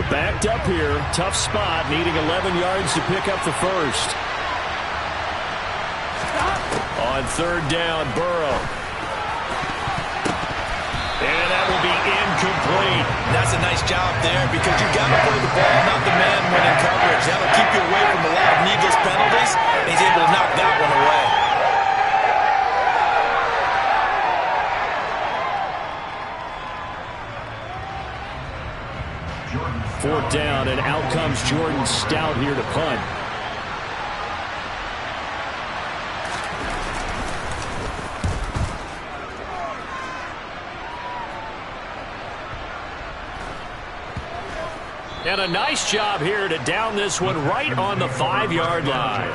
Backed up here. Tough spot. Needing 11 yards to pick up the first. On third down, Burrow. And that will be incomplete. That's a nice job there because you got to play the ball, not the man when in coverage. That'll keep you away from a lot of needless penalties. And he's able to knock that one away. Fourth down, and out comes Jordan Stout here to punt. And a nice job here to down this one right on the 5-yard line.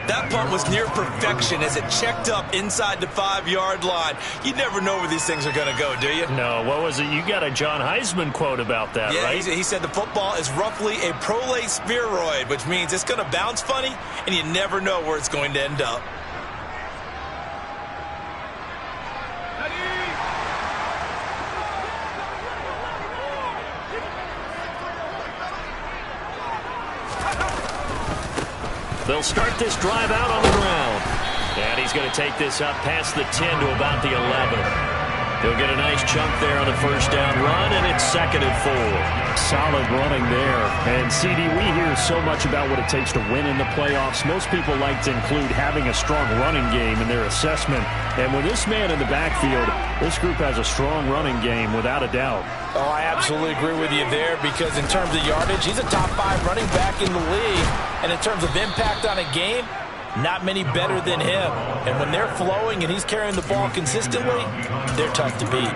That punt was near perfection as it checked up inside the 5-yard line. You never know where these things are going to go, do you? No, what was it? You got a John Heisman quote about that, yeah, right? He said the football is roughly a prolate spheroid, which means it's going to bounce funny, and you never know where it's going to end up. They'll start this drive out on the ground. And he's going to take this up past the 10 to about the 11. He'll get a nice chunk there on the first down run, and it's 2nd and 4. Solid running there. And, CD, we hear so much about what it takes to win in the playoffs. Most people like to include having a strong running game in their assessment. And with this man in the backfield, this group has a strong running game without a doubt. Oh, I absolutely agree with you there because in terms of yardage, he's a top 5 running back in the league. And in terms of impact on a game, not many better than him. And when they're flowing and he's carrying the ball consistently, they're tough to beat.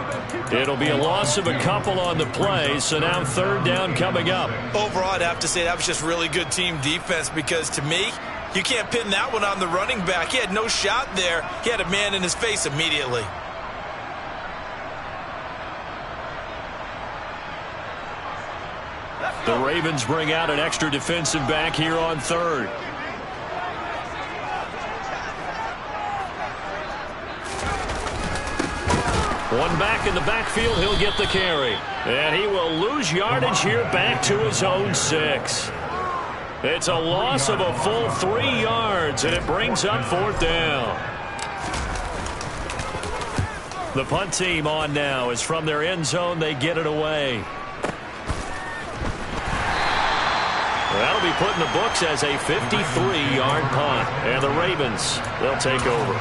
It'll be a loss of a couple on the play, so now third down coming up. Overall, I'd have to say that was just really good team defense because to me, you can't pin that one on the running back. He had no shot there. He had a man in his face immediately. The Ravens bring out an extra defensive back here on third. One back in the backfield, he'll get the carry. And he will lose yardage here back to his own 6. It's a loss of a full 3 yards, and it brings up fourth down. The punt team on now is from their end zone. They get it away. That'll be put in the books as a 53-yard punt. And the Ravens, they'll take over.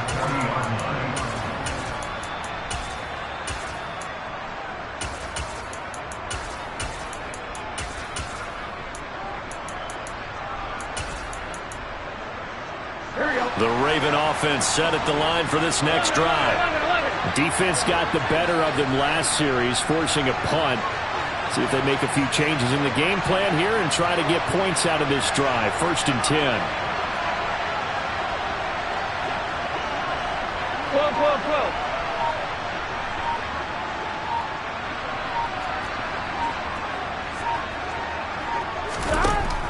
The Raven offense set at the line for this next drive. Defense got the better of them last series, forcing a punt. See if they make a few changes in the game plan here and try to get points out of this drive. 1st and 10.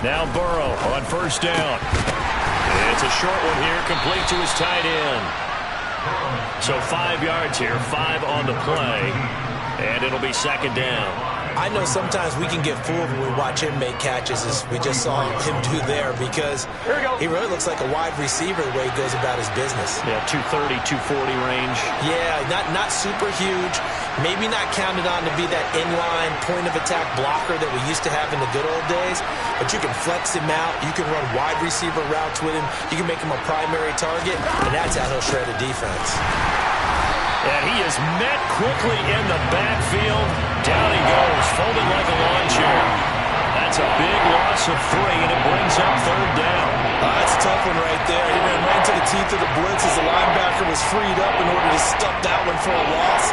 Now Burrow on first down. It's a short one here, complete to his tight end. So 5 yards here, 5 on the play, and it'll be 2nd down. I know sometimes we can get fooled when we watch him make catches, as we just saw him do there, because he really looks like a wide receiver the way he goes about his business. Yeah, 230, 240 range. Yeah, not super huge. Maybe not counted on to be that inline point-of-attack blocker that we used to have in the good old days, but you can flex him out. You can run wide receiver routes with him. You can make him a primary target, and that's how he'll shred a defense. And he is met quickly in the backfield. Down he goes, folded like a lawn chair. That's a big loss of 3, and it brings up third down. That's a tough one right there. He ran right into the teeth of the blitz as the linebacker was freed up in order to stuff that one for a loss.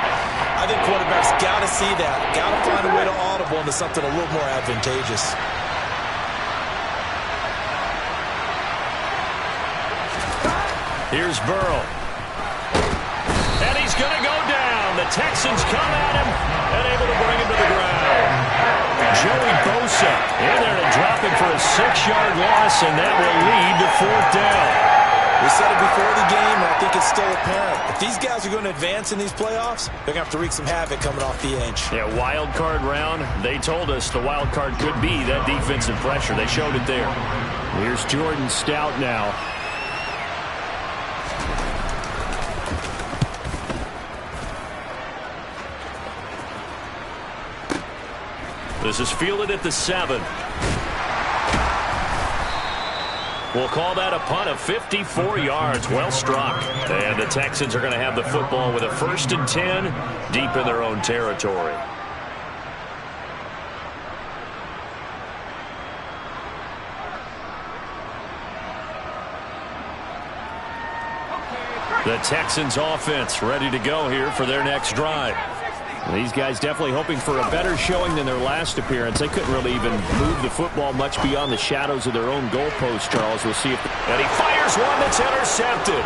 I think quarterbacks got to see that. Got to find a way to audible into something a little more advantageous. Here's Burrow. And he's going to go down. The Texans come at him and able to bring him to the ground. Joey Bosa in there to drop him for a 6-yard loss, and that will lead to fourth down. We said it before the game, and I think it's still apparent. If these guys are going to advance in these playoffs, they're going to have to wreak some havoc coming off the edge. Yeah, wild card round. They told us the wild card could be that defensive pressure. They showed it there. Here's Jordan Stout now. This is fielded at the 7. We'll call that a punt of 54 yards. Well struck. And the Texans are going to have the football with a 1st and 10 deep in their own territory. The Texans offense ready to go here for their next drive. These guys definitely hoping for a better showing than their last appearance. They couldn't really even move the football much beyond the shadows of their own goalpost, Charles. We'll see if... And he fires one that's intercepted.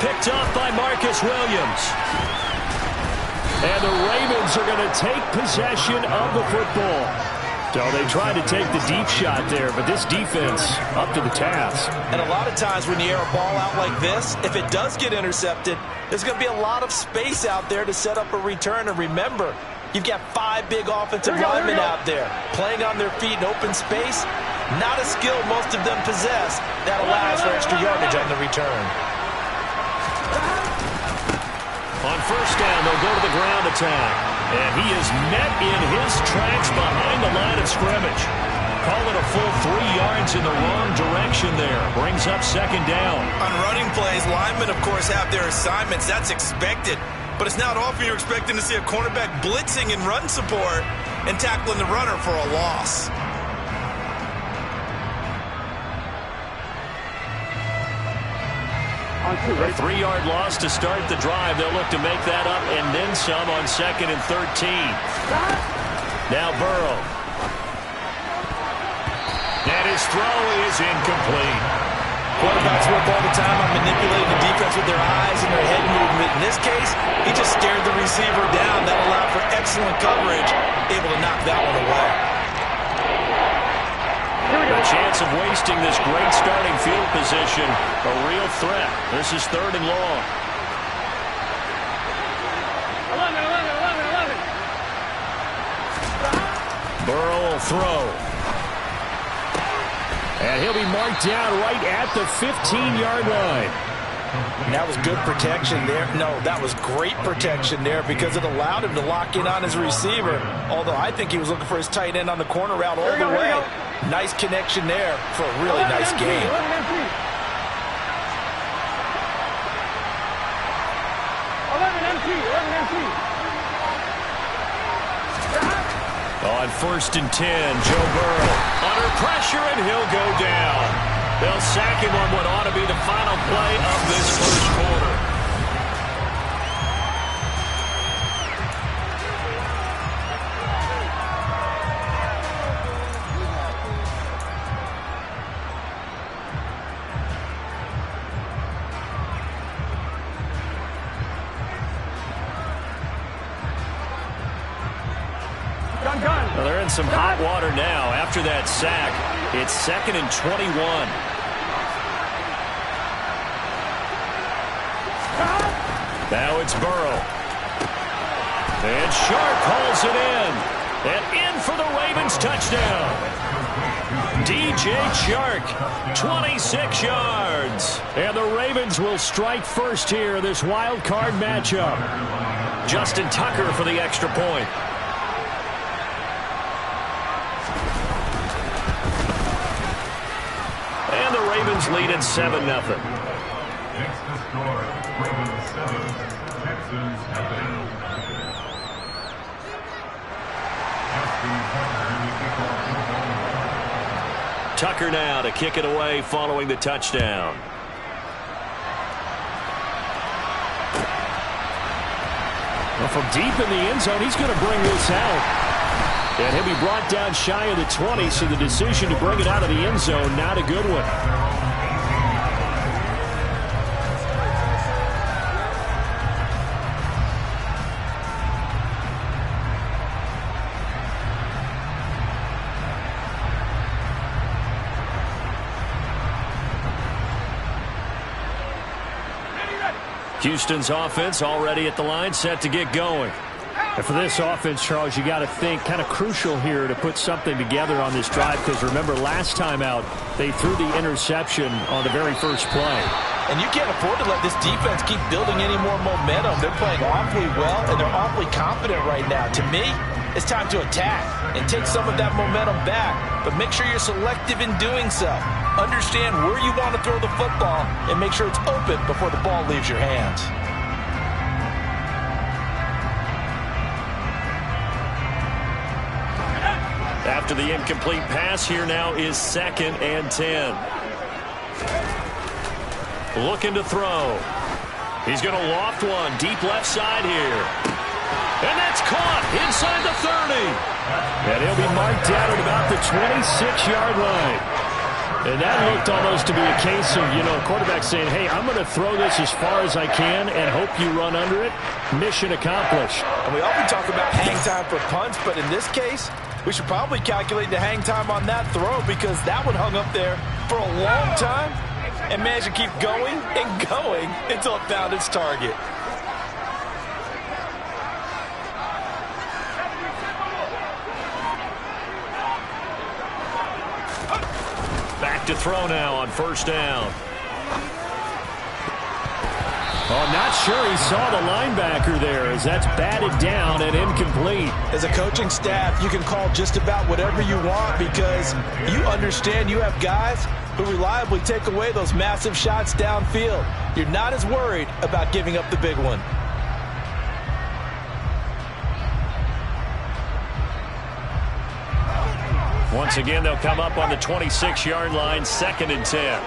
Picked up by Marcus Williams. And the Ravens are going to take possession of the football. So they tried to take the deep shot there, but this defense up to the task. And a lot of times when you air a ball out like this, if it does get intercepted, there's going to be a lot of space out there to set up a return. And remember, you've got 5 big offensive linemen out there playing on their feet in open space. Not a skill most of them possess that allows for extra yardage on the return. On 1st down, they'll go to the ground attack. And he is met in his tracks behind the line of scrimmage. Call it a full 3 yards in the wrong direction there. Brings up 2nd down. On running plays, linemen, of course, have their assignments. That's expected. But it's not often you're expecting to see a cornerback blitzing in run support and tackling the runner for a loss. A 3-yard loss to start the drive. They'll look to make that up and then some on 2nd and 13. Now Burrow. And his throw is incomplete. Quarterbacks work all the time on manipulating the defense with their eyes and their head movement. In this case, he just stared the receiver down. That allowed for excellent coverage, able to knock that one away. A chance of wasting this great starting field position. A real threat. This is 3rd and long. 11. Burrow will throw. And he'll be marked down right at the 15-yard line. And that was good protection there. No, that was great protection there because it allowed him to lock in on his receiver. Although I think he was looking for his tight end on the corner route all the way. Nice connection there for a really nice game. On 1st and 10, Joe Burrow under pressure, and he'll go down. They'll sack him on what ought to be the final play of this 1st quarter. Well, they're in some hot water now. After that sack, it's 2nd and 21. Now it's Burrow. And Sharp hauls it in. And in for the Ravens touchdown. DJ Chark, 26 yards. And the Ravens will strike first here in this wild card matchup. Justin Tucker for the extra point. And the Ravens lead at 7-0. Next to score, Ravens 7, Texans nothing. Tucker now to kick it away following the touchdown. Well, from deep in the end zone, he's going to bring this out. And he'll be brought down shy of the 20, so the decision to bring it out of the end zone, not a good one. Houston's offense already at the line, set to get going. And for this offense, Charles, you got to think kind of crucial here to put something together on this drive, because remember last time out they threw the interception on the very first play. And you can't afford to let this defense keep building any more momentum. They're playing awfully well, and they're awfully confident right now. To me, it's time to attack and take some of that momentum back, but make sure you're selective in doing so. Understand where you want to throw the football and make sure it's open before the ball leaves your hands. After the incomplete pass, here now is 2nd and 10. Looking to throw. He's going to loft one deep left side here. And that's caught inside the 30. And he'll be marked down at about the 26-yard line. And that looked almost to be a case of, a quarterback saying, hey, I'm going to throw this as far as I can and hope you run under it. Mission accomplished. And we often talk about hang time for punts, but in this case, we should probably calculate the hang time on that throw, because that one hung up there for a long time and managed to keep going and going until it found its target. Back to throw now on 1st down. Oh, not sure he saw the linebacker there, as that's batted down and incomplete. As a coaching staff, you can call just about whatever you want, because you understand you have guys who reliably take away those massive shots downfield. You're not as worried about giving up the big one. Once again, they'll come up on the 26-yard line, 2nd and 10.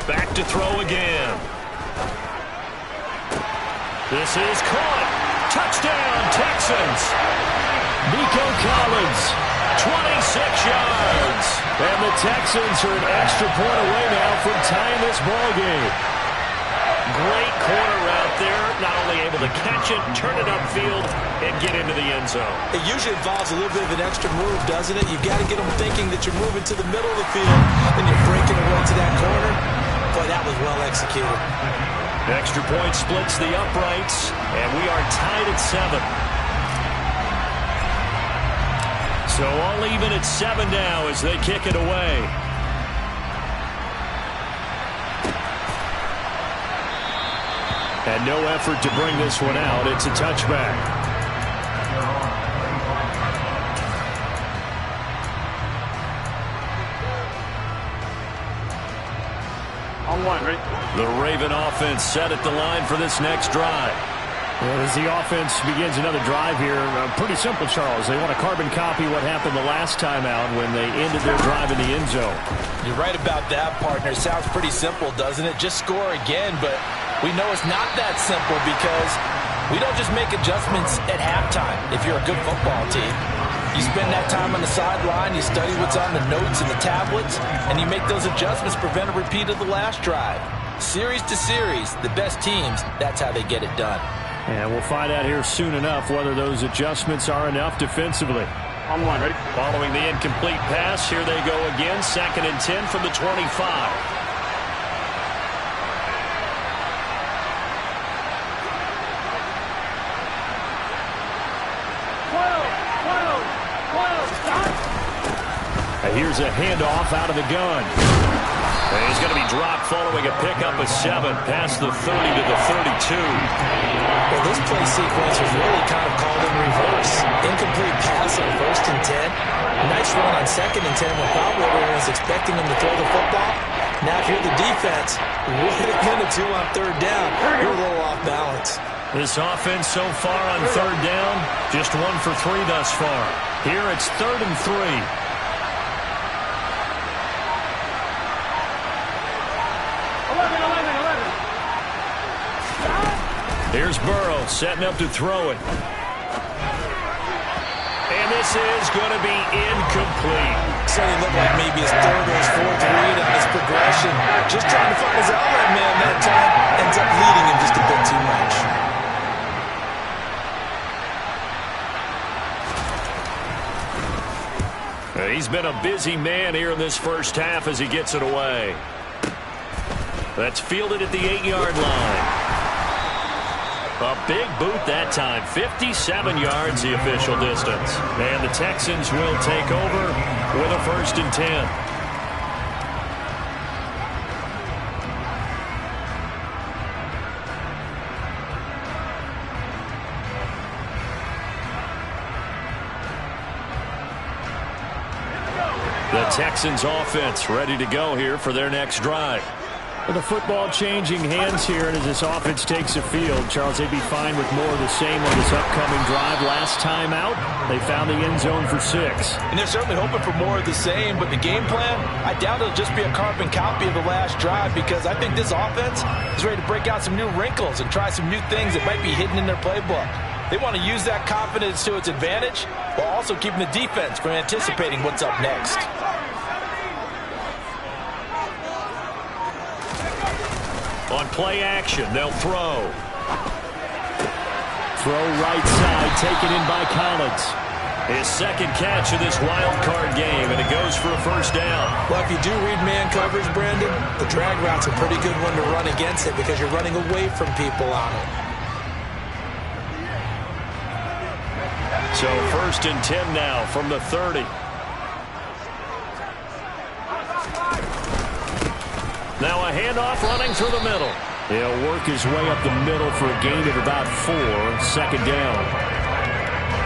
Back to throw again. This is caught. Touchdown, Texans. Nico Collins, 26 yards. And the Texans are an extra point away now from tying this ball game. Great corner route there. Not only able to catch it, turn it upfield, and get into the end zone. It usually involves a little bit of an extra move, doesn't it? You've got to get them thinking that you're moving to the middle of the field, and you're breaking away to that corner. Boy, that was well executed. Extra point splits the uprights, and we are tied at 7. So all even at 7 now as they kick it away. And no effort to bring this one out. It's a touchback. On 1, ready? The Raven offense set at the line for this next drive. Well, as the offense begins another drive here, pretty simple, Charles. They want to carbon copy what happened the last time out when they ended their drive in the end zone. You're right about that, partner. Sounds pretty simple, doesn't it? Just score again, but we know it's not that simple, because we don't just make adjustments at halftime if you're a good football team. You spend that time on the sideline, you study what's on the notes and the tablets, and you make those adjustments to prevent a repeat of the last drive. Series to series, the best teams, that's how they get it done. And we'll find out here soon enough whether those adjustments are enough defensively. On 1, ready? Following the incomplete pass, here they go again, 2nd and 10 from the 25. Here's a handoff out of the gun. And he's going to be dropped following a pickup of 7 past the 30 to the 32. Well, this play sequence was really kind of called in reverse. Incomplete pass on 1st and 10. Nice run on 2nd and 10 when probably everyone was expecting him to throw the football. Now if you're the defense, what are you going to do on 3rd down? You're a little off balance. This offense so far on 3rd down, just 1 for 3 thus far. Here it's 3rd and 3. Here's Burrow setting up to throw it. And this is going to be incomplete. Certainly looked like maybe his 3rd or his 4th read on this progression. Just trying to find his outlet man that time. Ends up leading him just a bit too much. He's been a busy man here in this first half as he gets it away. That's fielded at the 8-yard line. A big boot that time. 57 yards the official distance. And the Texans will take over with a 1st and 10. The Texans offense ready to go here for their next drive. With the football changing hands here, and as this offense takes the field, Charles, they'd be fine with more of the same on this upcoming drive. Last time out, they found the end zone for 6. And they're certainly hoping for more of the same, but the game plan, I doubt it'll just be a carbon copy of the last drive, because I think this offense is ready to break out some new wrinkles and try some new things that might be hidden in their playbook. They want to use that confidence to its advantage while also keeping the defense from anticipating what's up next. On play action, they'll throw. Throw right side, taken in by Collins. His second catch of this wild card game, and it goes for a 1st down. Well, if you do read man coverage, Brandon, the drag route's a pretty good one to run against it because you're running away from people on it. So 1st and 10 now from the 30. Now a handoff running through the middle. He'll work his way up the middle for a gain of about 4. 2nd down.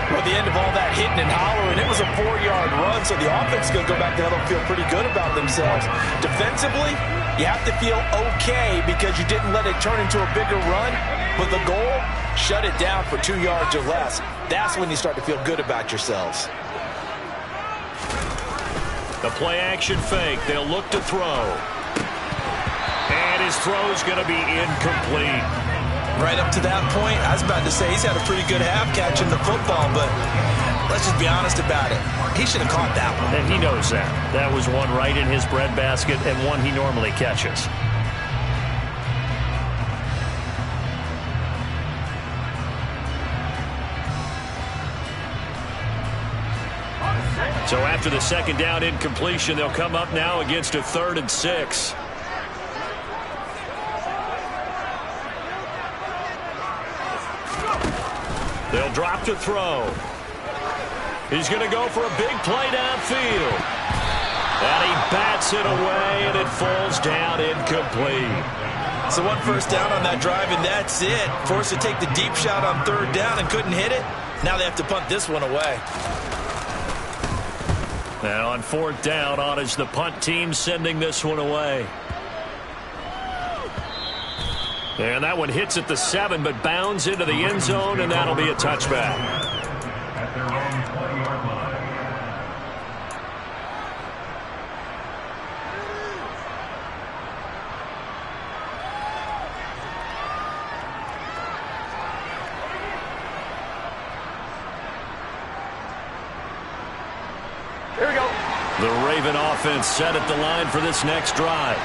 Well, at the end of all that hitting and hollering, it was a 4-yard run, so the offense is going to go back to huddle and feel pretty good about themselves. Defensively, you have to feel okay because you didn't let it turn into a bigger run, but the goal, shut it down for 2 yards or less. That's when you start to feel good about yourselves. The play action fake. They'll look to throw. And his throw's going to be incomplete. Right up to that point, I was about to say he's had a pretty good half catching the football, but let's just be honest about it. He should have caught that one. And he knows that. That was one right in his breadbasket and one he normally catches. So after the 2nd down incompletion, they'll come up now against a 3rd and 6. They'll drop to throw. He's going to go for a big play downfield. And he bats it away, and it falls down incomplete. So 1 1st down on that drive, and that's it. Forced to take the deep shot on 3rd down and couldn't hit it. Now they have to punt this one away. And on 4th down, on is the punt team sending this one away. And that one hits at the 7, but bounds into the end zone, and that'll be a touchback. At their own 20-yard line. Here we go. The Raven offense set at the line for this next drive.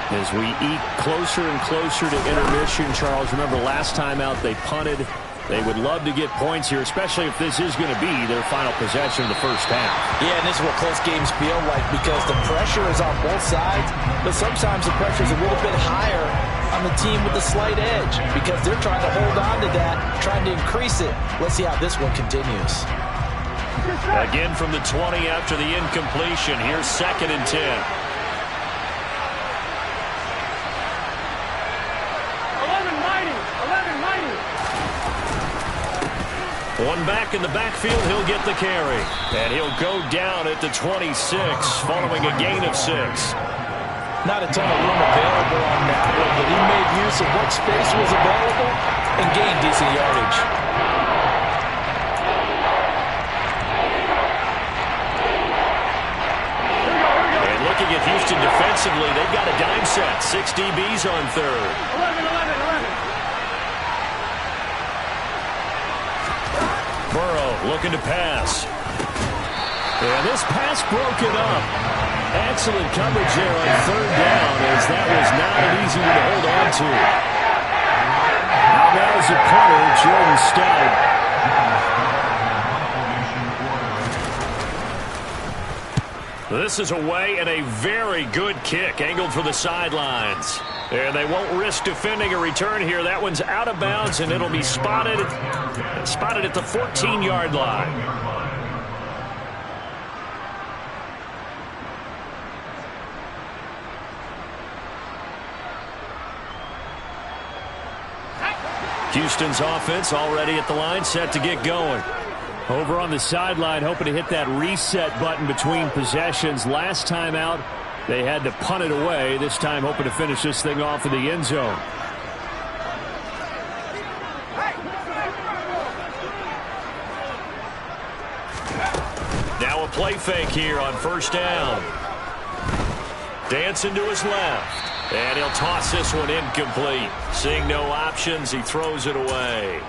As we eat closer and closer to intermission, Charles, remember last time out they punted. They would love to get points here, especially if this is going to be their final possession of the 1st half. Yeah, and this is what close games feel like because the pressure is on both sides, but sometimes the pressure is a little bit higher on the team with the slight edge because they're trying to hold on to that, trying to increase it. Let's see how this one continues. Again from the 20 after the incompletion. Here's 2nd and 10. One back in the backfield, he'll get the carry. And he'll go down at the 26 following a gain of 6. Not a ton of room available on that one, but he made use of what space was available and gained decent yardage. And looking at Houston defensively, they've got a dime set. 6 DBs on 3rd. 11. Burrow looking to pass. And this pass broken up. Excellent coverage there on 3rd down, as that was not an easy one to hold on to. Now there's a punter, Jordan Stout. This is away and a very good kick angled for the sidelines. And they won't risk defending a return here. That one's out of bounds, and it'll be spotted at the 14-yard line. Houston's offense already at the line, set to get going. Over on the sideline, hoping to hit that reset button between possessions. Last time out, they had to punt it away. This time, hoping to finish this thing off in the end zone. Now a play fake here on first down. Dancing to his left. And he'll toss this one incomplete. Seeing no options, he throws it away.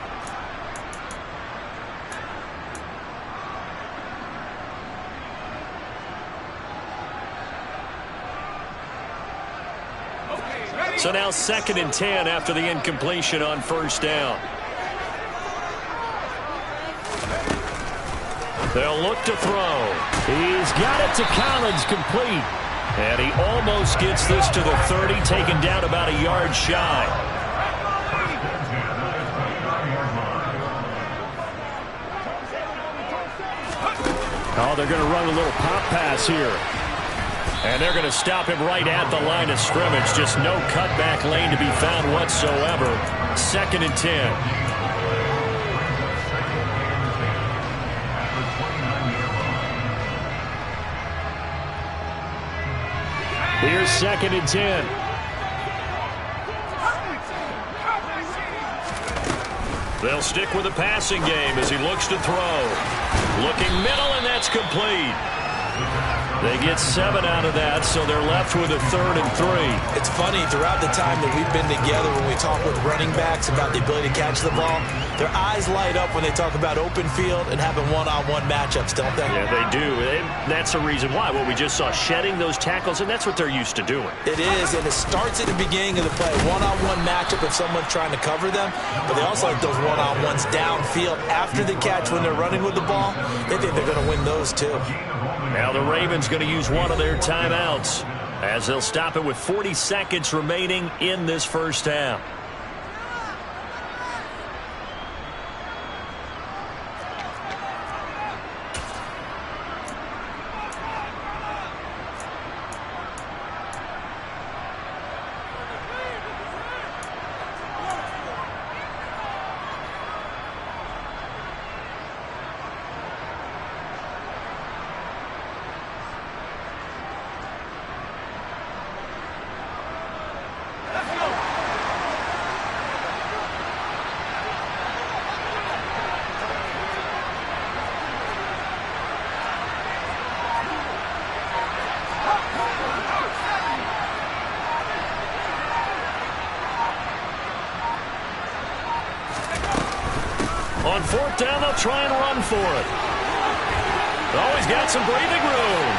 So now 2nd and 10 after the incompletion on first down. They'll look to throw. He's got it to Collins, complete. And he almost gets this to the 30, taken down about a yard shy. Oh, they're going to run a little pop pass here. And they're going to stop him right at the line of scrimmage. Just no cutback lane to be found whatsoever. 2nd and 10. Here's 2nd and 10. They'll stick with the passing game as he looks to throw. Looking middle, and that's complete. They get 7 out of that, so they're left with a 3rd and 3. It's funny, throughout the time that we've been together, when we talk with running backs about the ability to catch the ball, their eyes light up when they talk about open field and having one-on-one matchups, don't they? Yeah, they do. That's the reason why. What we just saw, shedding those tackles, and that's what they're used to doing. It is, and it starts at the beginning of the play. One-on-one matchup if someone's trying to cover them, but they also like those one-on-ones downfield after the catch when they're running with the ball. They think they're going to win those too. Now the Ravens going to use one of their timeouts as they'll stop it with 40 seconds remaining in this first half. On 4th down, they'll try and run for it. Oh, he's got some breathing room.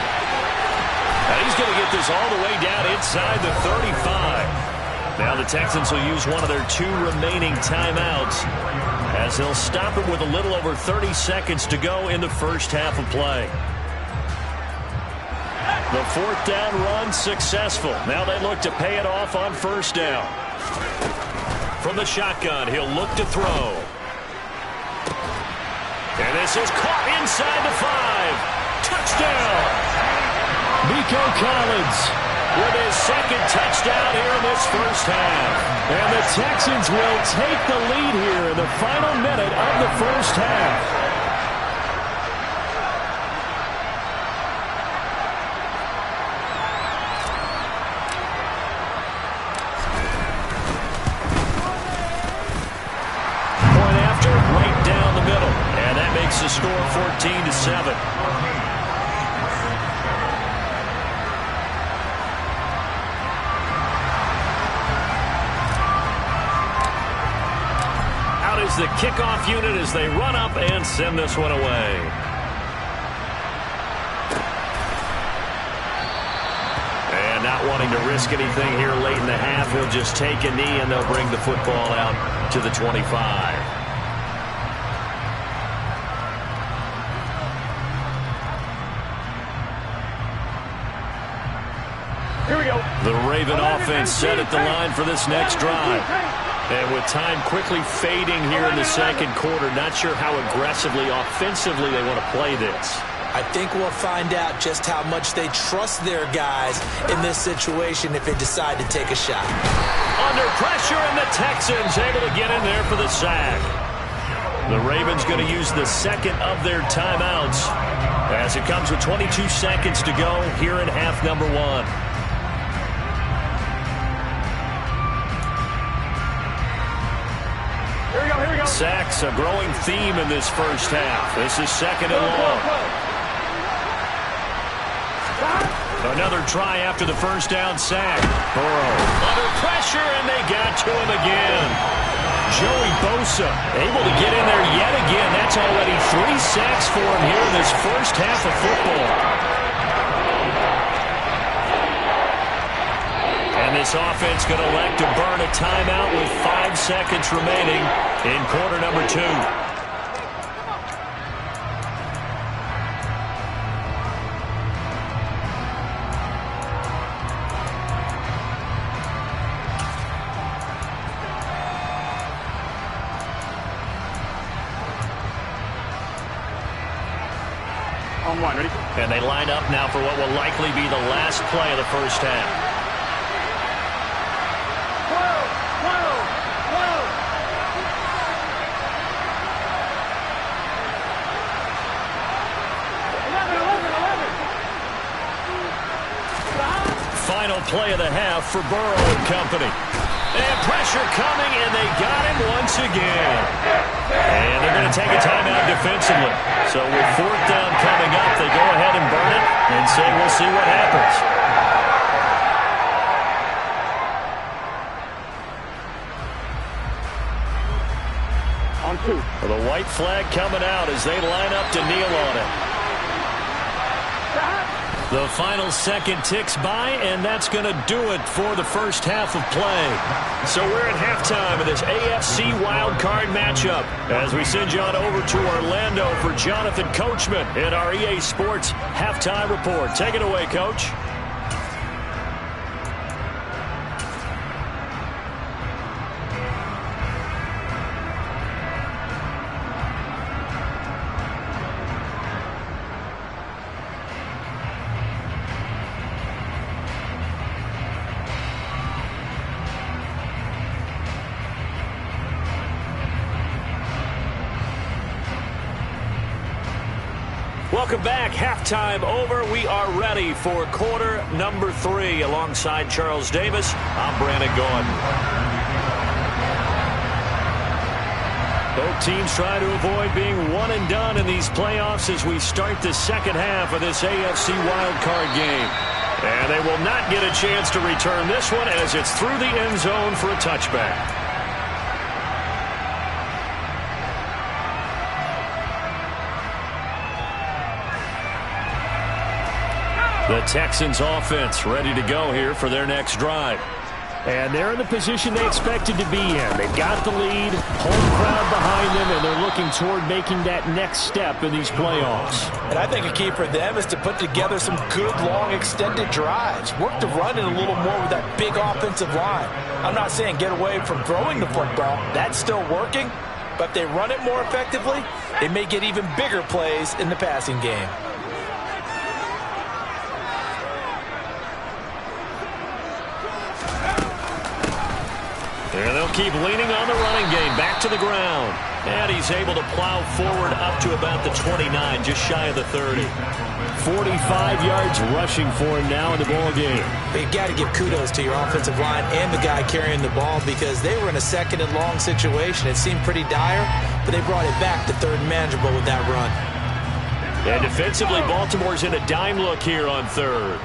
And he's going to get this all the way down inside the 35. Now the Texans will use one of their 2 remaining timeouts as they'll stop it with a little over 30 seconds to go in the first half of play. The 4th down run successful. Now they look to pay it off on first down. From the shotgun, he'll look to throw. And this is caught inside the 5. Touchdown! Nico Collins with his 2nd touchdown here in this first half. And the Texans will take the lead here in the final minute of the first half. The score 14-7. Out is the kickoff unit as they run up and send this one away. And not wanting to risk anything here late in the half, he'll just take a knee and they'll bring the football out to the 25. Here we go. The Raven offense set at the line for this next drive. And with time quickly fading here in the second quarter, not sure how aggressively, offensively they want to play this. I think we'll find out just how much they trust their guys in this situation if they decide to take a shot. Under pressure, and the Texans able to get in there for the sack. The Ravens going to use the second of their timeouts as it comes with 22 seconds to go here in half number one. Here we go. Sacks, a growing theme in this first half. This is second and long. Another try after the first down sack. Burrow under pressure, and they got to him again. Joey Bosa able to get in there yet again. That's already 3 sacks for him here in this first half of football. And this offense going to elect to burn a timeout with 5 seconds remaining in quarter number 2. On one, ready? And they line up now for what will likely be the last play of the first half. Final play of the half for Burrow and company. And pressure coming, and they got him once again. And they're going to take a timeout defensively. So with 4th down coming up, they go ahead and burn it and say we'll see what happens. On 2. Well, the white flag coming out as they line up to kneel on it. The final second ticks by, and that's going to do it for the first half of play. So we're at halftime of this AFC wildcard matchup as we send you on over to Orlando for Jonathan Coachman in our EA Sports Halftime Report. Take it away, Coach. Welcome back. Halftime over. We are ready for quarter number 3. Alongside Charles Davis, I'm Brandon Gordon. Both teams try to avoid being one and done in these playoffs as we start the second half of this AFC wildcard game. And they will not get a chance to return this one as it's through the end zone for a touchback. The Texans offense ready to go here for their next drive. And they're in the position they expected to be in. They've got the lead, home crowd behind them, and they're looking toward making that next step in these playoffs. And I think a key for them is to put together some good, long, extended drives. Work to run it a little more with that big offensive line. I'm not saying get away from throwing the football. That's still working. But if they run it more effectively, they may get even bigger plays in the passing game. And they'll keep leaning on the running game. Back to the ground. And he's able to plow forward up to about the 29, just shy of the 30. 45 yards rushing for him now in the ball game. But you got to give kudos to your offensive line and the guy carrying the ball because they were in a second and long situation. It seemed pretty dire, but they brought it back to third and manageable with that run. And defensively, Baltimore's in a dime look here on third.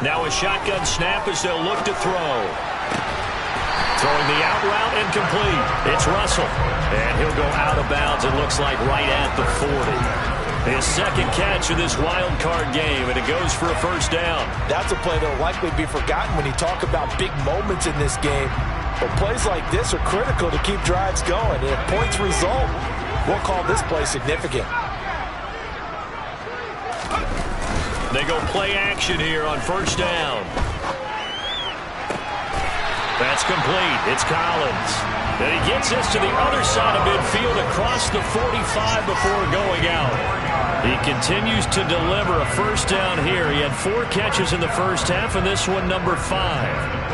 Now a shotgun snap as they'll look to throw. Throwing the out route incomplete. It's Russell. And he'll go out of bounds, it looks like right at the 40. His second catch in this wild card game, and it goes for a first down. That's a play that will likely be forgotten when you talk about big moments in this game. But plays like this are critical to keep drives going. And if points result, We'll call this play significant. They go play action here on first down. That's complete. It's Collins. And he gets this to the other side of midfield across the 45 before going out. He continues to deliver a first down here. He had 4 catches in the first half, and this one number 5.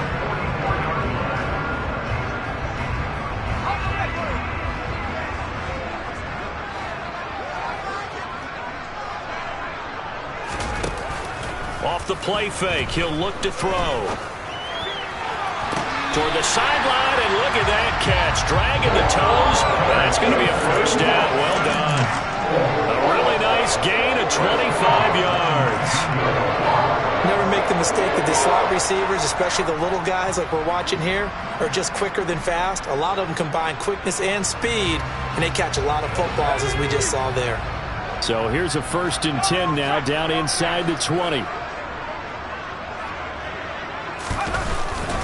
Off the play fake, he'll look to throw. Toward the sideline, and look at that catch. Dragging the toes, and that's going to be a first down. Well done. A really nice gain of 25 yards. Never make the mistake that the slot receivers, especially the little guys like we're watching here, are just quicker than fast. A lot of them combine quickness and speed, and they catch a lot of footballs, as we just saw there. So here's a 1st and 10 now, down inside the 20.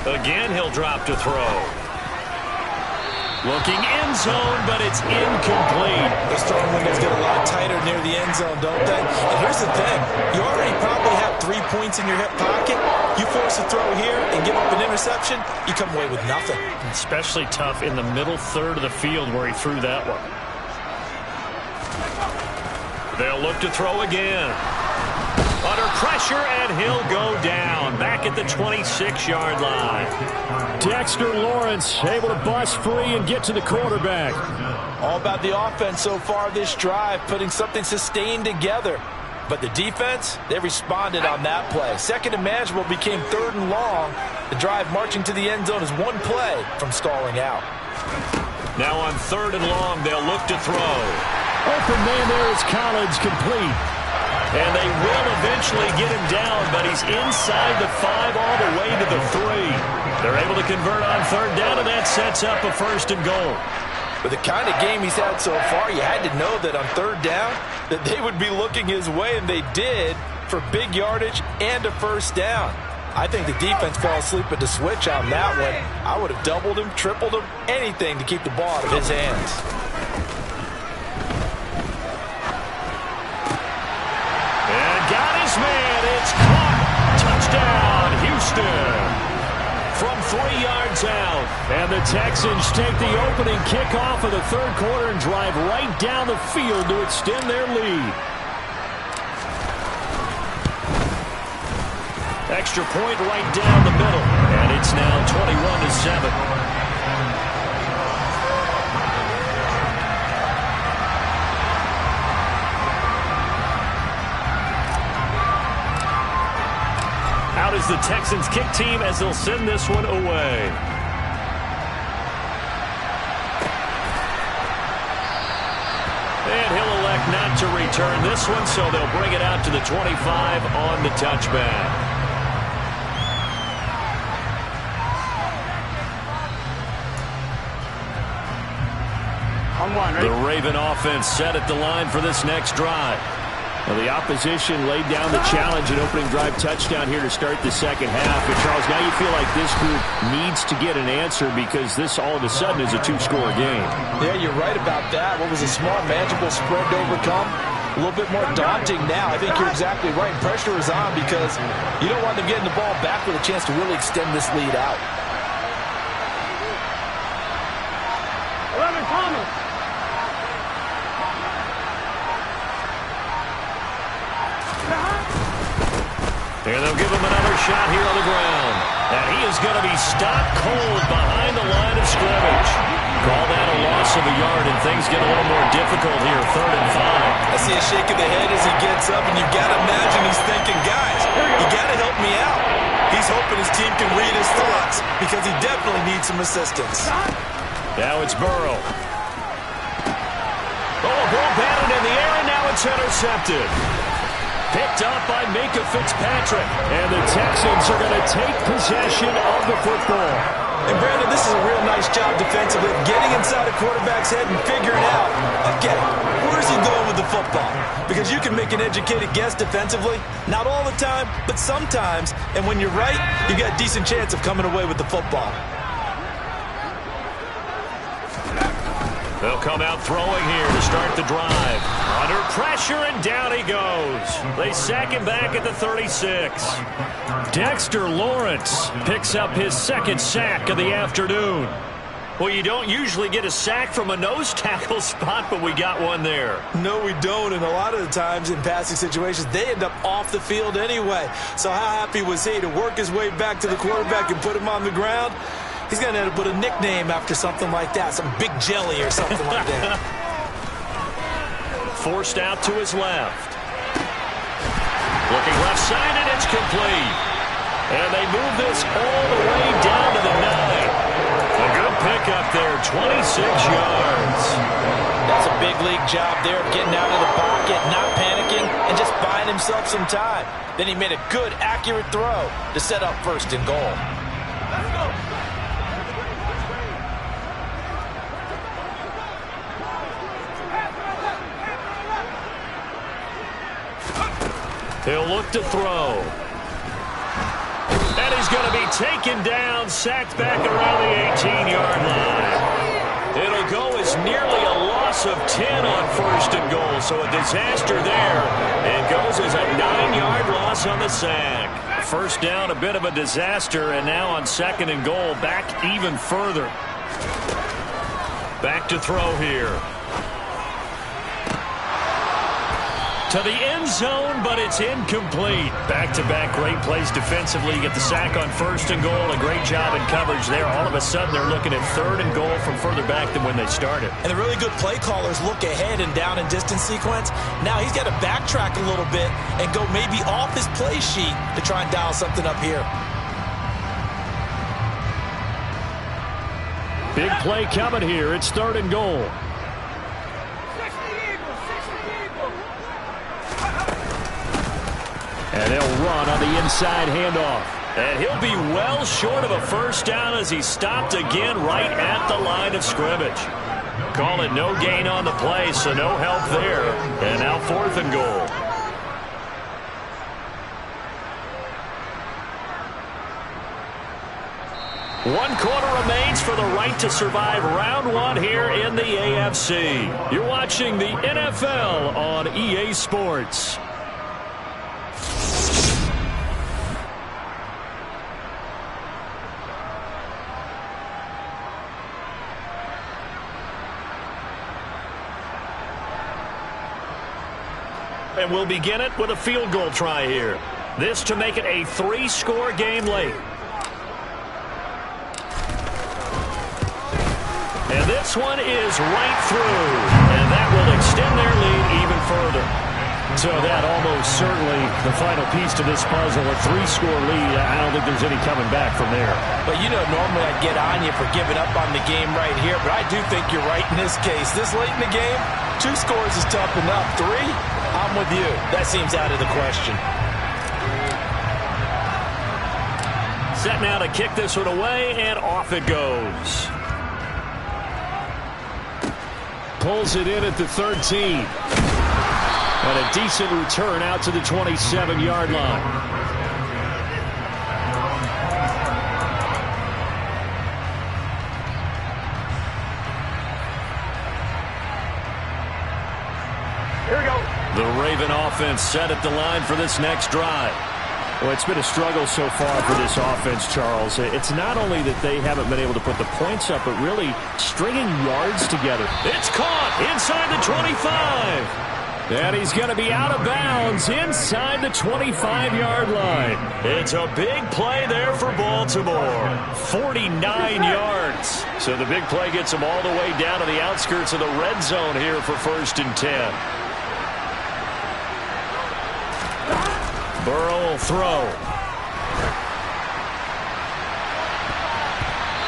Again, he'll drop to throw. Looking end zone, but it's incomplete. Those throwing windows get a lot tighter near the end zone, don't they? And here's the thing. You already probably have 3 points in your hip pocket. You force a throw here and give up an interception, you come away with nothing. Especially tough in the middle third of the field where he threw that one. They'll look to throw again. Under pressure, and he'll go down. Back at the 26-yard line. Dexter Lawrence able to bust free and get to the quarterback. All about the offense so far this drive, putting something sustained together. But the defense, they responded on that play. Second and manageable became 3rd and long. The drive marching to the end zone is 1 play from stalling out. Now on 3rd and long, they'll look to throw. Open man there is Collins, complete. And they will eventually get him down, but he's inside the 5 all the way to the 3. They're able to convert on 3rd down, and that sets up a 1st and goal. With the kind of game he's had so far, you had to know that on 3rd down that they would be looking his way, and they did, for big yardage and a 1st down. I think the defense fell asleep at the switch on that one. I would have doubled him, tripled him, anything to keep the ball out of his hands. Got his man. It's caught. Touchdown, Houston. From 3 yards out. And the Texans take the opening kickoff of the 3rd quarter and drive right down the field to extend their lead. Extra point right down the middle. And it's now 21-7. Out is the Texans kick team as they'll send this one away. And he'll elect not to return this one, so they'll bring it out to the 25 on the touchback. On 1, ready? The Raven offense set at the line for this next drive. Well, the opposition laid down the challenge and opening drive touchdown here to start the 2nd half. But, Charles, now you feel like this group needs to get an answer because this all of a sudden is a 2-score game. Yeah, you're right about that. What was a small, manageable spread to overcome? A little bit more daunting now. I think you're exactly right. Pressure is on because you don't want them getting the ball back with a chance to really extend this lead out. 11, Thomas. And they'll give him another shot here on the ground. And he is going to be stopped cold behind the line of scrimmage. Call that a loss of a yard, and things get a little more difficult here, 3rd and 5. I see a shake of the head as he gets up, and you've got to imagine he's thinking, guys, you got to help me out. He's hoping his team can read his thoughts because he definitely needs some assistance. Now it's Burrow. Oh, ball batted in the air, and now it's intercepted. Picked up by Minka Fitzpatrick. And the Texans are going to take possession of the football. And, Brandon, this is a real nice job defensively, getting inside a quarterback's head and figuring out, okay, where's he going with the football? Because you can make an educated guess defensively, not all the time, but sometimes. And when you're right, you got a decent chance of coming away with the football. They'll come out throwing here to start the drive. Under pressure, and down he goes. They sack him back at the 36. Dexter Lawrence picks up his second sack of the afternoon. Well, you don't usually get a sack from a nose tackle spot, but we got one there. No, we don't, and a lot of the times in passing situations, they end up off the field anyway. So how happy was he to work his way back to the quarterback and put him on the ground? He's going to have to put a nickname after something like that, some Big Jelly or something like that. Forced out to his left. Looking left side, and it's complete. And they move this all the way down to the 9. A good pickup there, 26 yards. That's a big league job there of getting out of the pocket, not panicking, and just buying himself some time. Then he made a good, accurate throw to set up first and goal. Let's go. He'll look to throw. And he's going to be taken down, sacked back around the 18-yard line. It'll go as nearly a loss of 10 on first and goal, so a disaster there. It goes as a 9-yard loss on the sack. First down, a bit of a disaster, and now on second and goal, back even further. Back to throw here. To the end zone, but it's incomplete. Back-to-back great plays defensively. You get the sack on first and goal. A great job in coverage there. All of a sudden, they're looking at third and goal from further back than when they started. And the really good play callers look ahead and down and distance sequence. Now he's got to backtrack a little bit and go maybe off his play sheet to try and dial something up here. Big play coming here. It's third and goal. And they'll run on the inside handoff. And he'll be well short of a first down as he's stopped again right at the line of scrimmage. Call it no gain on the play, so no help there. And now fourth and goal. One quarter remains for the right to survive round one here in the AFC. You're watching the NFL on EA Sports. And we'll begin it with a field goal try here. This to make it a 3-score game late. And this one is right through. And that will extend their lead even further. So that almost certainly the final piece to this puzzle, a 3-score lead. I don't think there's any coming back from there. But, you know, normally I'd get on you for giving up on the game right here, but I do think you're right in this case. This late in the game, 2 scores is tough enough. 3, I'm with you. That seems out of the question. Set now to kick this one away, and off it goes. Pulls it in at the 13. And a decent return out to the 27-yard line. Here we go. The Raven offense set at the line for this next drive. Well, it's been a struggle so far for this offense, Charles. It's not only that they haven't been able to put the points up, but really stringing yards together. It's caught inside the 25. And he's going to be out of bounds inside the 25-yard line. It's a big play there for Baltimore. 49 yards. So the big play gets them all the way down to the outskirts of the red zone here for first and 10. Burrow will throw.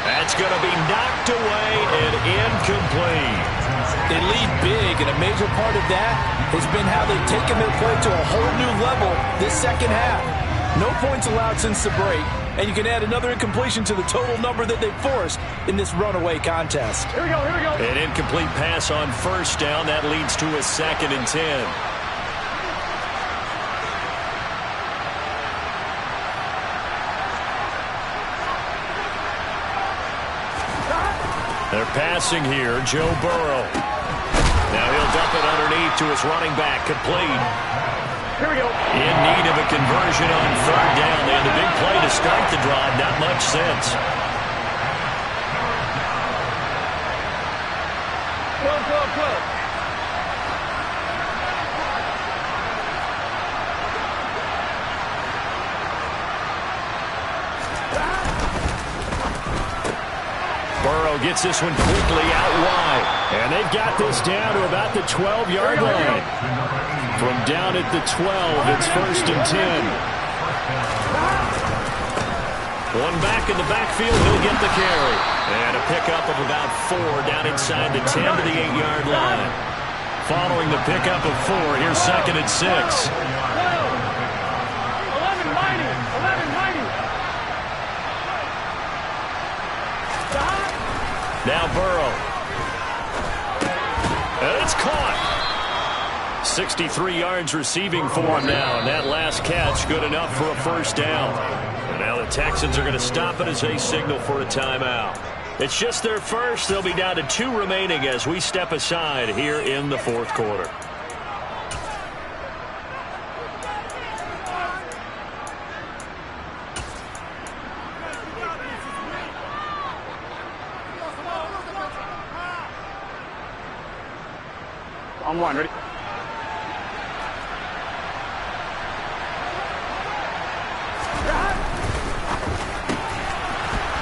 That's going to be knocked away and incomplete. They lead big, and a major part of that has been how they've taken their play to a whole new level this second half. No points allowed since the break, and you can add another incompletion to the total number that they've forced in this runaway contest. Here we go, here we go. An incomplete pass on first down. That leads to a second and 10. They're passing here. Joe Burrow. Now he'll dump it underneath to his running back. Complete. Here we go. In need of a conversion on third down. They had a big play to start the drive. Not much sense. Go. Burrow gets this one quickly out wide. And they've got this down to about the 12-yard line. From down at the 12, it's 1st and 10. One back in the backfield, he'll get the carry. And a pickup of about 4 down inside the 10 to the 8-yard line. Following the pickup of 4, here's 2nd and 6. 11-90. Now Burrow. And it's caught. 63 yards receiving for him now. And that last catch good enough for a 1st down. And now the Texans are going to stop it as they signal for a timeout. It's just their first. They'll be down to 2 remaining as we step aside here in the 4th quarter. On one, ready?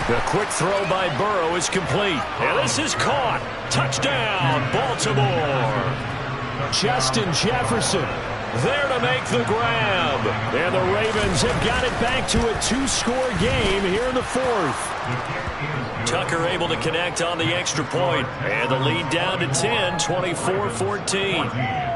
The quick throw by Burrow is complete. And this is caught. Touchdown, Baltimore. Justin Jefferson there to make the grab. And the Ravens have got it back to a 2-score game here in the 4th. Tucker able to connect on the extra point. And the lead down to 10, 24-14.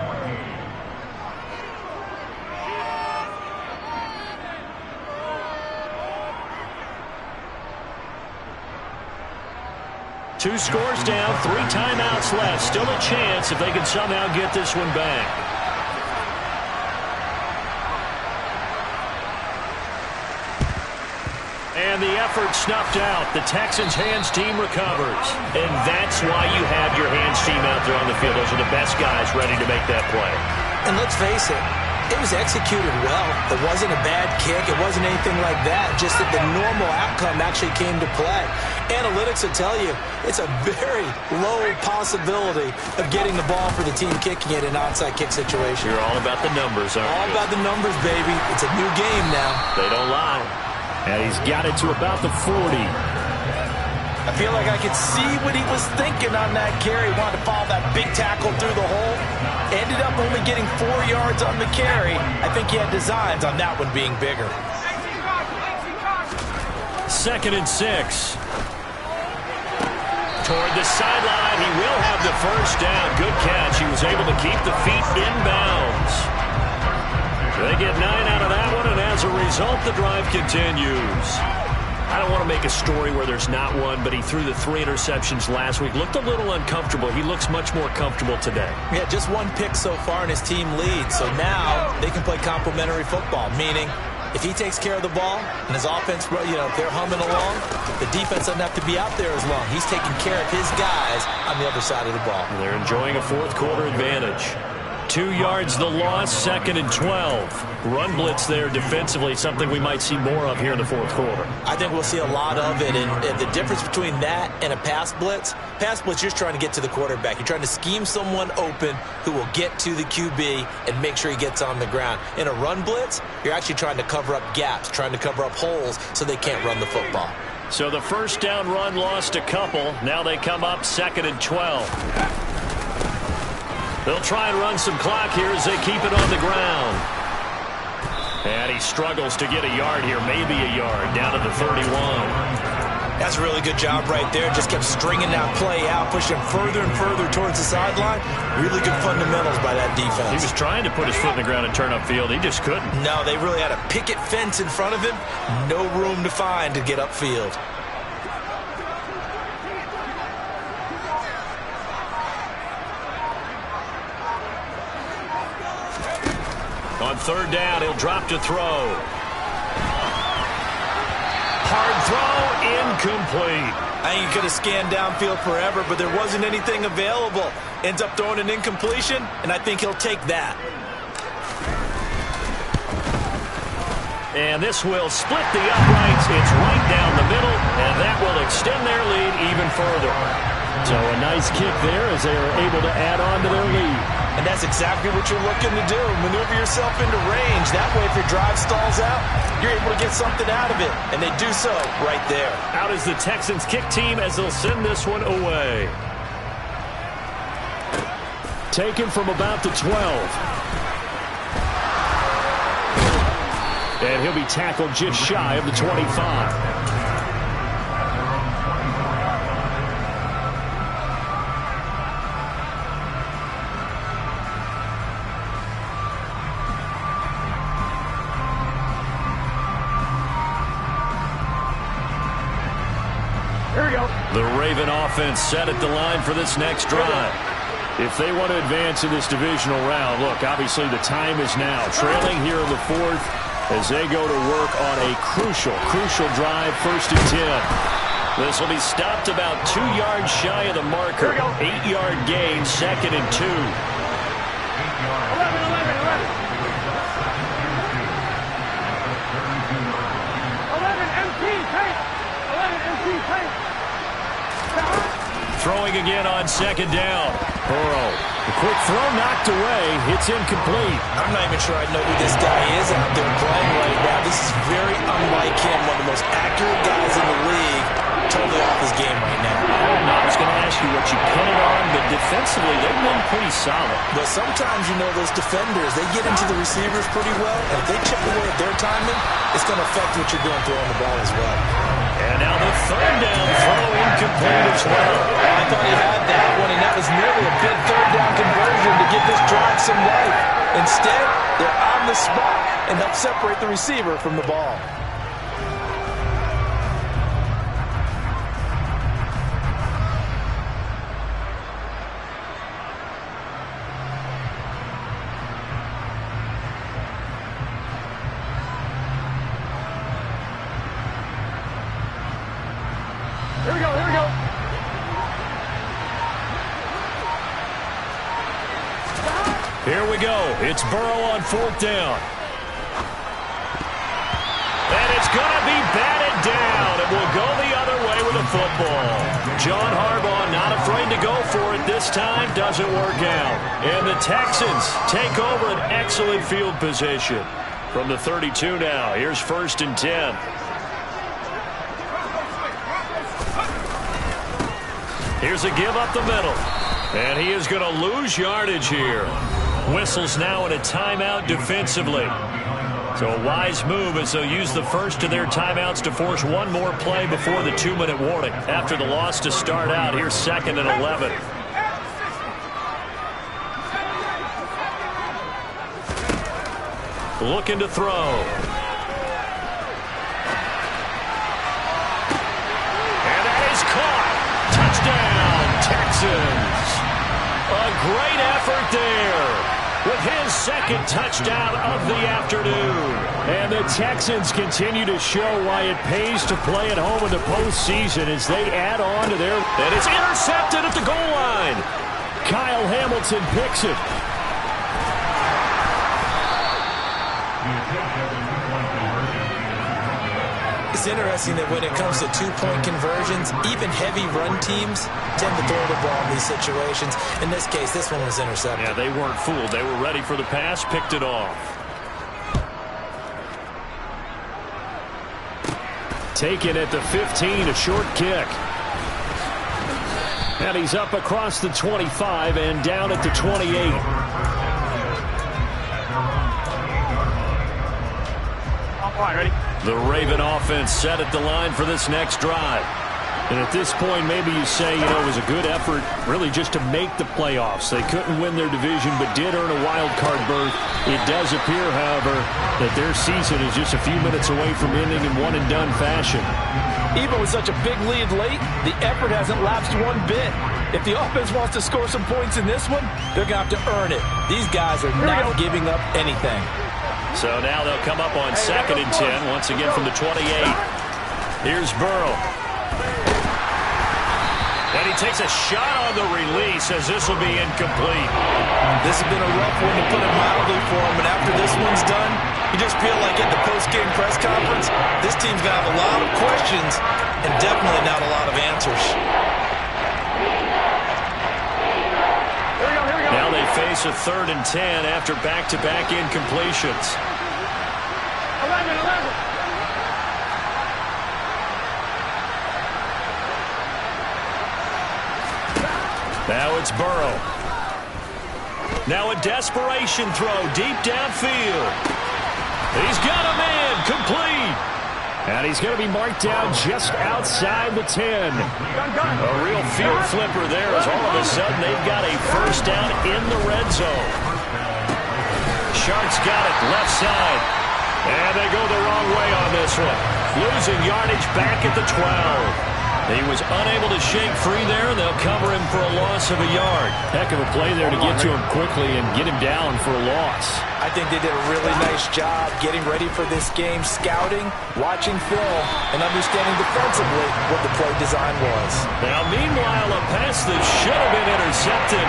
Two scores down, 3 timeouts left. Still a chance if they can somehow get this one back. And the effort snuffed out. The Texans' hands team recovers. And that's why you have your hands team out there on the field. Those are the best guys ready to make that play. And let's face it, it was executed well. It wasn't a bad kick. It wasn't anything like that. Just that the normal outcome actually came to play. Analytics will tell you it's a very low possibility of getting the ball for the team kicking it in an onside kick situation. You're all about the numbers, aren't you? All about the numbers, baby. It's a new game now. They don't lie. And he's got it to about the 40. I feel like I could see what he was thinking on that carry. Wanted to follow that big tackle through the hole. Ended up only getting 4 yards on the carry. I think he had designs on that one being bigger. 2nd and 6. Toward the sideline, he will have the 1st down. Good catch. He was able to keep the feet inbounds. They get 9 out of that one, and as a result, the drive continues. I don't want to make a story where there's not one, but he threw the 3 interceptions last week. Looked a little uncomfortable. He looks much more comfortable today. Yeah, just 1 pick so far, and his team leads. So now they can play complementary football, meaning if he takes care of the ball and his offense, if they're humming along, the defense doesn't have to be out there as long. He's taking care of his guys on the other side of the ball. And they're enjoying a 4th quarter advantage. 2 yards the loss, 2nd and 12. Run blitz there defensively, something we might see more of here in the 4th quarter. I think we'll see a lot of it, and the difference between that and a pass blitz, you're trying to get to the quarterback. You're trying to scheme someone open who will get to the QB and make sure he gets on the ground. In a run blitz, you're actually trying to cover up gaps, trying to cover up holes so they can't run the football. So the 1st down run lost a couple. Now they come up 2nd and 12. They'll try and run some clock here as they keep it on the ground. And he struggles to get a yard here, maybe a yard, down to the 31. That's a really good job right there. Just kept stringing that play out, pushing further and further towards the sideline. Really good fundamentals by that defense. He was trying to put his foot in the ground and turn upfield. He just couldn't. No, they really had a picket fence in front of him. No room to find to get upfield. On 3rd down, he'll drop to throw. Hard throw, incomplete. I think he could have scanned downfield forever, but there wasn't anything available. Ends up throwing an incompletion, and I think he'll take that. And this will split the uprights. It's right down the middle, and that will extend their lead even further. So a nice kick there as they are able to add on to their lead. And that's exactly what you're looking to do. Maneuver yourself into range. That way, if your drive stalls out, you're able to get something out of it. And they do so right there. Out is the Texans kick team as they'll send this one away. Taken from about the 12. And he'll be tackled just shy of the 25. The Raven offense set at the line for this next drive. If they want to advance in this divisional round, look, obviously the time is now. Trailing here in the fourth as they go to work on a crucial drive, 1st and 10. This will be stopped about 2 yards shy of the marker. 8-yard gain, 2nd and 2. 11, 11, 11. 11 MP paint. 11 MP paint. Throwing again on 2nd down. Burrow, the quick throw knocked away. It's incomplete. I'm not even sure I know who this guy is out there playing right now. This is very unlike him, one of the most accurate guys in the league. Totally off his game right now. I was going to ask you what you pin it on, but defensively they've been pretty solid. But sometimes, you know, those defenders, they get into the receivers pretty well, and if they chip away at their timing, it's going to affect what you're doing throwing the ball as well. And now the 3rd down throw incomplete as well. I thought he had that one, and that was nearly a big 3rd down conversion to give this drive some life. Instead, they're on the spot and help separate the receiver from the ball. Here we go, here we go. Here we go. It's Burrow on 4th down. And it's going to be batted down. It will go the other way with the football. John Harbaugh not afraid to go for it this time. Doesn't work out. And the Texans take over an excellent field position. From the 32 now, here's 1st and 10. Here's a give up the middle. And he is going to lose yardage here. Whistles now in a timeout defensively. So a wise move as they'll use the first of their timeouts to force one more play before the 2-minute warning. After the loss to start out, here's 2nd and 11. Looking to throw. And that is caught. Touchdown, Texans. A great effort there with his 2nd touchdown of the afternoon. And the Texans continue to show why it pays to play at home in the postseason as they add on to their... And it's intercepted at the goal line. Kyle Hamilton picks it. It's interesting that when it comes to 2-point conversions, even heavy run teams tend to throw the ball in these situations. In this case, this one was intercepted. Yeah, they weren't fooled. They were ready for the pass, picked it off. Taken at the 15, a short kick. And he's up across the 25 and down at the 28. All right, ready? The Raven offense set at the line for this next drive. And at this point, maybe you say, you know, it was a good effort really just to make the playoffs. They couldn't win their division but did earn a wild card berth. It does appear, however, that their season is just a few minutes away from ending in one-and-done fashion. Even with such a big lead late, the effort hasn't lapsed one bit. If the offense wants to score some points in this one, they're going to have to earn it. These guys are not giving up anything. So now they'll come up on 2nd and 10, once again from the 28. Here's Burrow. takes a shot on the release as this will be incomplete. This has been a rough one, to put it mildly, for him. And after this one's done, you just feel like at the post-game press conference, this team's going to have a lot of questions and definitely not a lot of answers. Now they face a 3rd and 10 after back-to-back incompletions. 11. Now it's Burrow. Now a desperation throw deep downfield. He's got a man complete. And he's going to be marked down just outside the 10. A real field flipper there as all of a sudden they've got a first down in the red zone. Sharks got it left side. And they go the wrong way on this one. Losing yardage back at the 12. He was unable to shake free there, and they'll cover him for a loss of a yard. Heck of a play there to get to him quickly and get him down for a loss. I think they did a really nice job getting ready for this game, scouting, watching film, and understanding defensively what the play design was. Now, meanwhile, a pass that should have been intercepted,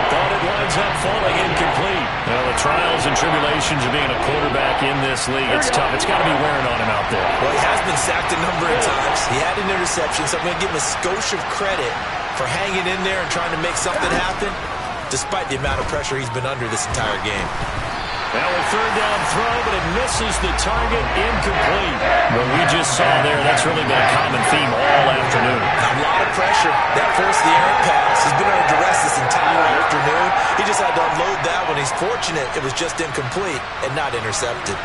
thought it winds up falling incomplete. Well, the trials and tribulations of being a quarterback in this league, it's tough. It's got to be wearing on him out there. Well, he has been sacked a number of times. He had an interception, so I'm going to give him a skosh of credit for hanging in there and trying to make something happen, despite the amount of pressure he's been under this entire game. Now a 3rd down throw, but it misses the target, incomplete. What we just saw there, that's really been a common theme all afternoon. A lot of pressure. That forced the errant pass. He's been under duress this entire afternoon. He just had to unload that one. He's fortunate it was just incomplete and not intercepted.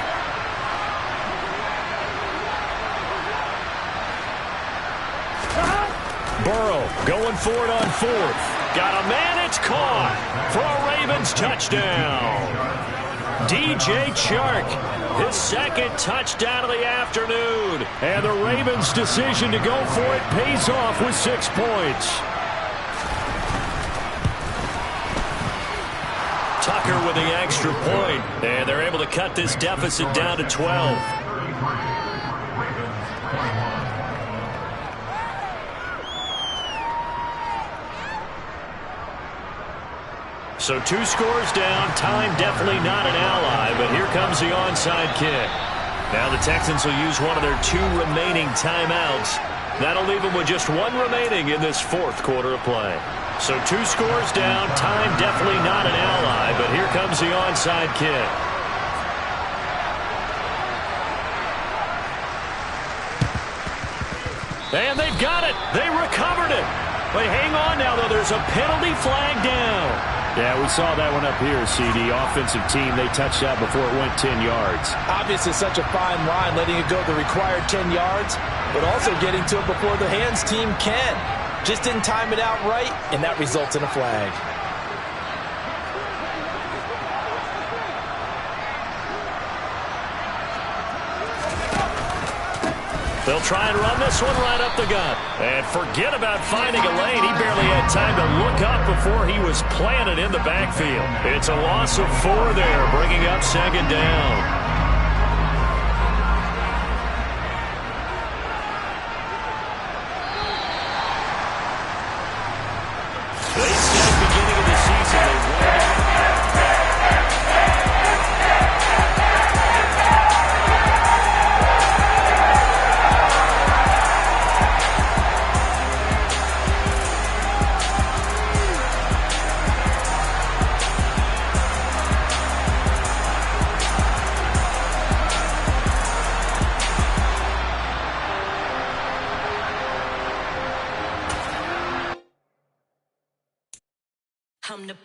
Burrow going for it on 4th. Got a man, it's caught for a Ravens touchdown. DJ Chark, his 2nd touchdown of the afternoon. And the Ravens' decision to go for it pays off with 6 points. Tucker with the extra point, and they're able to cut this deficit down to 12. So 2 scores down. Time definitely not an ally, but here comes the onside kick. Now the Texans will use one of their 2 remaining timeouts. That'll leave them with just 1 remaining in this 4th quarter of play. So 2 scores down. Time definitely not an ally, but here comes the onside kick. And they've got it. They recovered it. But hang on now, though. There's a penalty flag down. Yeah, we saw that one up here, CD. Offensive team, they touched that before it went 10 yards. Obviously such a fine line, letting it go the required 10 yards, but also getting to it before the hands team can. Just didn't time it out right, and that results in a flag. They'll try and run this one right up the gut. And forget about finding a lane. He barely had time to look up before he was planted in the backfield. It's a loss of 4 there, bringing up 2nd down. They said at the beginning of the season they wanted to... I'm the